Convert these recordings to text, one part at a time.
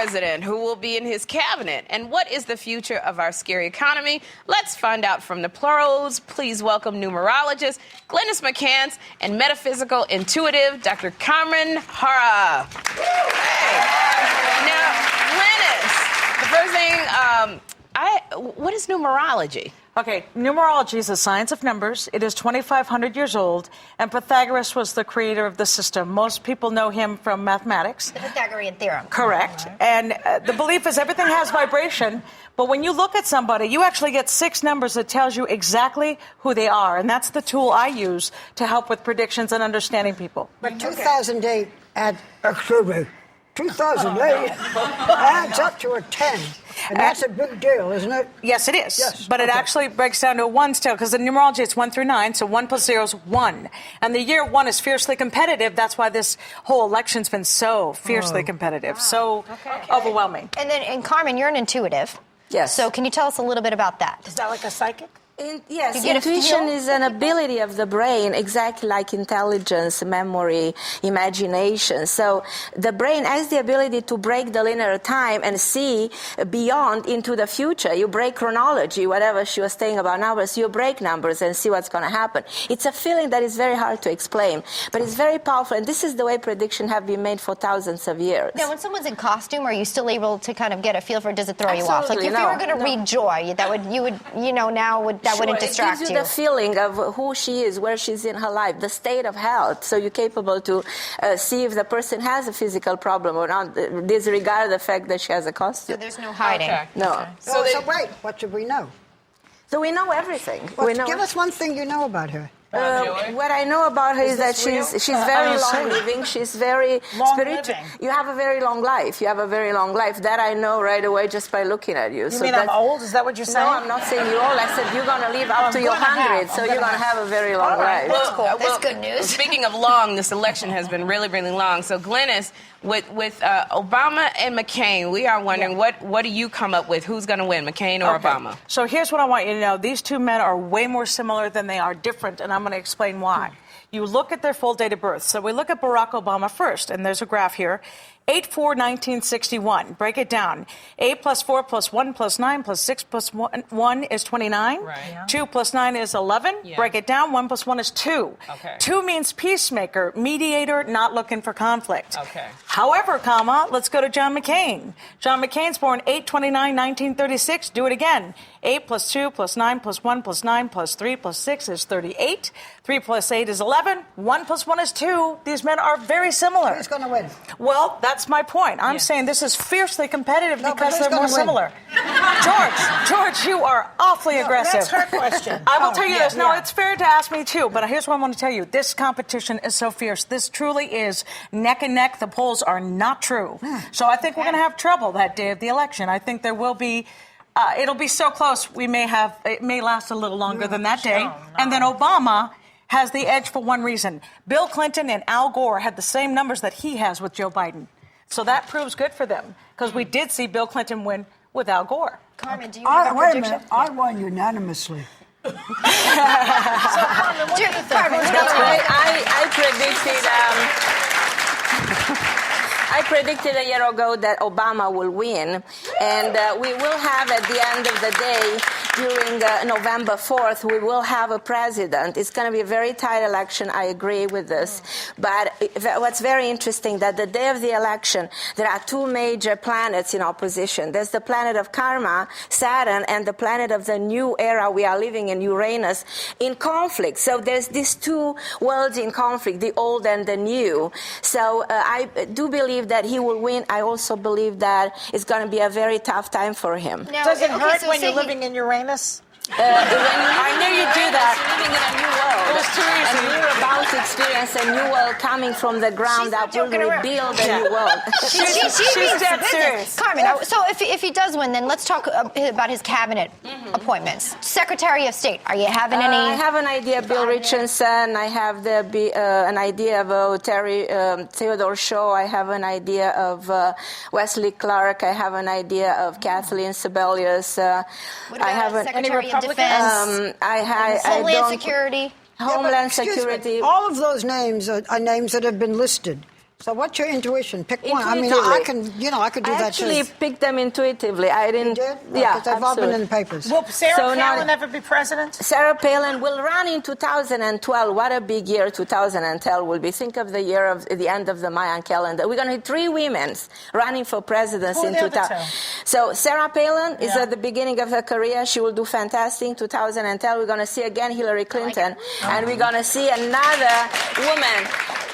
president? Who will be in his cabinet? And what is the future of our scary economy? Let's find out from the pros. Please welcome numerologist Glynis McCants and metaphysical intuitive Dr. Carmen Harra. Hey. Now, Glynis, the first thing, what is numerology? Okay, numerology is a science of numbers. It is 2,500 years old, and Pythagoras was the creator of the system. Most people know him from mathematics. The Pythagorean theorem. Correct. Right. And the belief is everything has vibration, but when you look at somebody, you actually get 6 numbers that tells you exactly who they are, and that's the tool I use to help with predictions and understanding people. But 2008 adds up to a 10. And that's a big deal, isn't it? Yes, it is. Yes. But it actually breaks down to a 1 still, because in numerology it's 1 through 9, so 1 plus 0 is 1. And the year 1 is fiercely competitive. That's why this whole election's been so fiercely competitive, so overwhelming. And Carmen, you're an intuitive. Yes. So can you tell us a little bit about that? Is that like a psychic? Yes, intuition is an ability of the brain, exactly like intelligence, memory, imagination. So the brain has the ability to break the linear time and see beyond into the future. You break chronology, whatever she was saying about numbers, you break numbers and see what's going to happen. It's a feeling that is very hard to explain, but it's very powerful, and this is the way predictions have been made for thousands of years. Now, when someone's in costume, are you still able to kind of get a feel for, does it throw you off? Like, Absolutely, if you were going to read Joy, that wouldn't distract you. It gives you the feeling of who she is, where she's in her life, the state of health, so you're capable to see if the person has a physical problem or not, disregard the fact that she has a costume. So there's no hiding. Okay. No. Okay. So wait, what should we know? So we know everything. Give us one thing you know about her. What I know about her is that she's very long living. She's very spiritual. You have a very long life. You have a very long life. That I know right away just by looking at you. You mean I'm old? Is that what you're saying? No, I'm not saying you're old. I said you're going to live up to your 100, so you're going to have a very long life. That's cool. That's good news. Speaking of long, this election has been really, really long. So, Glynis, with Obama and McCain, we are wondering what do you come up with? Who's going to win, McCain or Obama? So here's what I want you to know. These two men are way more similar than they are different, and I'm going to explain why. You look at their full date of birth. So we look at Barack Obama first, and there's a graph here. 8/4/1961. Break it down. 8 plus 4 plus 1 plus 9 plus 6 plus 1 is 29. Right. Yeah. 2 plus 9 is 11. Yeah. Break it down. 1 plus 1 is 2. Okay. 2 means peacemaker, mediator, not looking for conflict. Okay. However, let's go to John McCain. John McCain's born 8/29/1936. Do it again. 8 plus 2 plus 9 plus 1 plus 9 plus 3 plus 6 is 38. 3 plus 8 is 11. 1 plus 1 is 2. These men are very similar. Who's going to win? Well, that's my point. I'm saying this is fiercely competitive because they're more win? similar. George, you are awfully aggressive. That's her question. I will tell you this. No, it's fair to ask me too, but here's what I want to tell you. This competition is so fierce. This truly is neck and neck. The polls are not true. So I think we're going to have trouble that day of the election. I think there will be... it'll be so close, it may last a little longer than that day. And then Obama has the edge for one reason. Bill Clinton and Al Gore had the same numbers that he has with Joe Biden. So that proves good for them, because we did see Bill Clinton win with Al Gore. Carmen, do you have a Wait a prediction? minute. I won unanimously. So, Carmen, what do you think? I predicted a year ago that Obama will win, and we will have at the end of the day, during November 4th, we will have a president. It's going to be a very tight election. I agree with this. But what's very interesting, that the day of the election, there are 2 major planets in opposition. There's the planet of karma, Saturn, and the planet of the new era we are living in, Uranus, in conflict. So there's these 2 worlds in conflict, the old and the new. So I do believe that he will win. I also believe that it's going to be a very tough time for him. Now, Does it hurt so when say you're living in Uranus? I knew you'd do that. Living in a new world. It was too easy. And you're about to experience a new world coming from the ground that will rebuild a new world. She's dead serious. Carmen, so if he does win, then let's talk about his cabinet appointments. Secretary of State, are you having any? I have an idea of Bill Richardson. I have an idea of Theodore Shaw. I have an idea of Wesley Clark. I have an idea of Kathleen Sebelius. What about Secretary of Defense? Homeland Security. Homeland Security. All of those names are names that have been listed. So what's your intuition? Pick one. I mean, Intuitively. I could do I that actually too. picked them intuitively. I You didn't. did? Yeah, Because they've all been in absolutely. the papers. Will Sarah So now- Palin ever be president? Sarah Palin will run in 2012. What a big year 2012 will be. Think of the year of the end of the Mayan calendar. We're going to have 3 women running for presidency Who are in the other 2000. two? So Sarah Palin is Yeah. at the beginning of her career. She will do fantastic in 2010. We're going to see again Hillary Clinton, and we're going to see another woman.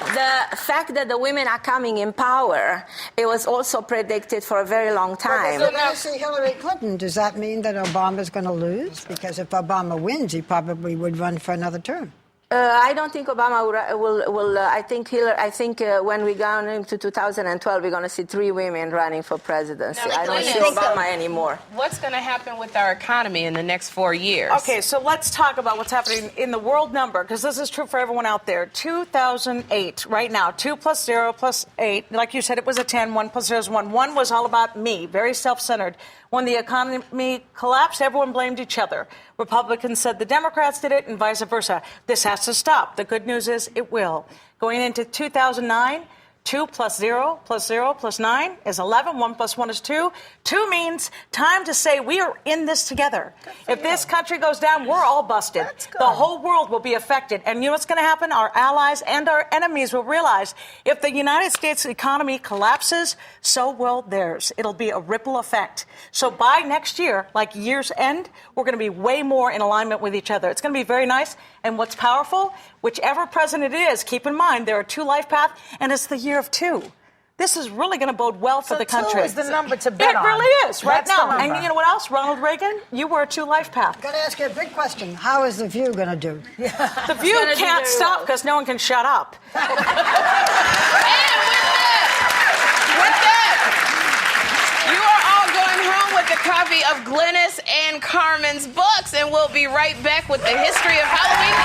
The fact that the women are coming in power, it was also predicted for a very long But if time. we're going to see Hillary Clinton, does that mean that Obama's going to lose? Because if Obama wins, he probably would run for another term. I don't think Obama will I think when we go into 2012, we're going to see 3 women running for presidency. Now, I don't see Glennis, Obama anymore. What's going to happen with our economy in the next 4 years? Okay, so let's talk about what's happening in the world number, because this is true for everyone out there. 2008, right now, 2 plus 0 plus 8. Like you said, it was a 10. 1 plus 0 is 1. 1 was all about me, very self-centered. When the economy collapsed, everyone blamed each other. Republicans said the Democrats did it, and vice versa. This has to stop. The good news is it will. Going into 2009, 2 plus 0 plus 9 is 11. 1 plus 1 is 2. 2 means time to say we are in this together. If this country goes down, we're all busted. The whole world will be affected. And you know what's going to happen? Our allies and our enemies will realize if the United States economy collapses, so will theirs. It'll be a ripple effect. So by next year, like year's end, we're going to be way more in alignment with each other. It's going to be very nice. And what's powerful, whichever president it is, keep in mind there are 2 life paths, and it's the year of 2. This is really going to bode well for the country. 2 is the number to bet on. It really is, right That's the now. number. And you know what else? Ronald Reagan, you were a 2 life path. I'm going to ask you a big question. How is The View going to do? The View gonna do can't very stop well. because no one can shut up. And with that, you are all going home with a copy of Glennis and Carmen's books, and we'll be right back with the history of Halloween